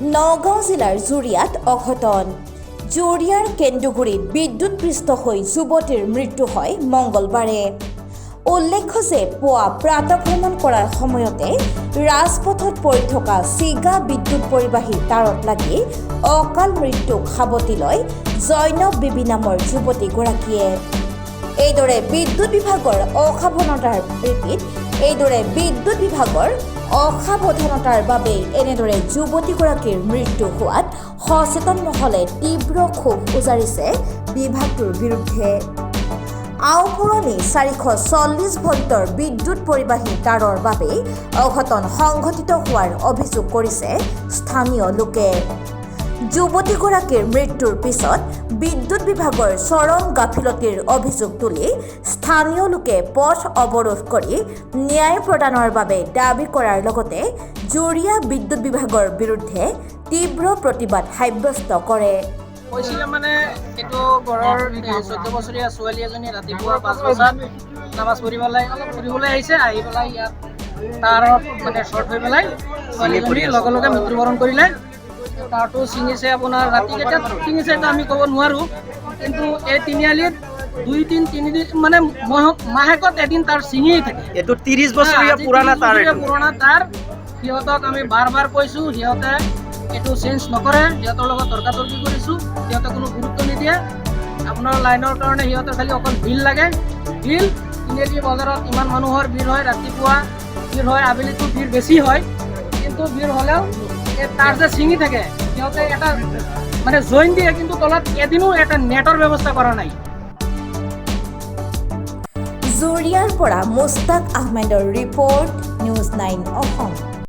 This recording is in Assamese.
নগাঁও জিলাৰ জুৰিয়াত অঘটন জুৰিয়াৰ কেন্দুগুৰিত বিদ্যুৎপৃষ্ট হৈ যুৱতীৰ মৃত্যু হয় মঙলবাৰে। উল্লেখ্য যে পুৱা প্ৰাতঃভ্ৰমণ কৰাৰ সময়তে ৰাজপথত পৰি থকা চিগা বিদ্যুৎ পৰিবাহী তাঁৰত লাগি অকাল মৃত্যুক সাৱটি লয় জৈনব বিবি নামৰ যুৱতীগৰাকীয়ে। এইদৰে বিদ্যুৎ বিভাগৰ অসাৱধানতাৰ বাবেই এনেদৰে যুৱতীগৰাকীৰ মৃত্যু হোৱাত সচেতন মহলে তীব্ৰ ক্ষোভ উজাৰিছে বিভাগটোৰ বিৰুদ্ধে। আওপুৰণি 440 ভোল্টৰ বিদ্যুৎ পৰিবাহী তাঁৰৰ বাবেই অঘটন সংঘটিত হোৱাৰ অভিযোগ কৰিছে স্থানীয় লোকে। যুৱতীগৰাকীৰ মৃত্যুৰ পিছত বিদ্যুৎ বিভাগৰ চৰম গাফিলতিৰ অভিযোগ তুলি স্থানীয় লোকে পথ অৱৰোধ কৰি ন্যায় প্ৰদানৰ বাবে দাবী কৰাৰ লগতে জুৰিয়া বিদ্যুৎ বিভাগৰ বিৰুদ্ধে তীব্ৰ প্ৰতিবাদ সাব্যস্ত কৰে। কৈছিলে মানে এইটো ঘৰৰ 14 বছৰীয়া ছোৱালী এজনী ৰাতিপুৱা 5 বজাত নামাজ পঢ়িবলৈ আহিছে। আহি পেলাই ইয়াত তাঁৰত মানে শ্বৰ্ট হৈ পেলাই ছোৱালীজনী লগে লগে মৃত্যুবৰণ কৰিলে। তাঁৰটো ছিঙিছে আপোনাৰ ৰাতি কেইটাত ছিঙিছে এইটো আমি ক'ব নোৱাৰোঁ, কিন্তু এই তিনিআলিত 2-3 দিন মানে মাহেকত এদিন তাঁৰ ছিঙিয়েই থাকে। এইটো 30 বছৰীয়া পুৰণা তাঁৰ। সিহঁতক আমি বাৰ কৈছোঁ, সিহঁতে এইটো চেঞ্জ নকৰে। সিহঁতৰ লগত তৰ্কাতৰ্কি কৰিছোঁ, সিহঁতে কোনো গুৰুত্ব নিদিয়ে। আপোনাৰ লাইনৰ কাৰণে সিহঁতে খালি অকল বিল লাগে। বিল তিনিআলি বজাৰত ইমান মানুহৰ ভিৰ হয়, ৰাতিপুৱা ভিৰ হয়, আবেলিতো ভিৰ বেছি হয়, কিন্তু ভিৰ হ'লেও এই তাঁৰ যে ছিঙি থাকে সিহঁতে এটা মানে জইন দিয়ে, কিন্তু তলত এদিনো এটা নেটৰ ব্যৱস্থা কৰা নাই। জুৰিয়াৰ পৰা মুস্তাক আহমেদৰ ৰিপৰ্ট, নিউজ 9 অসম।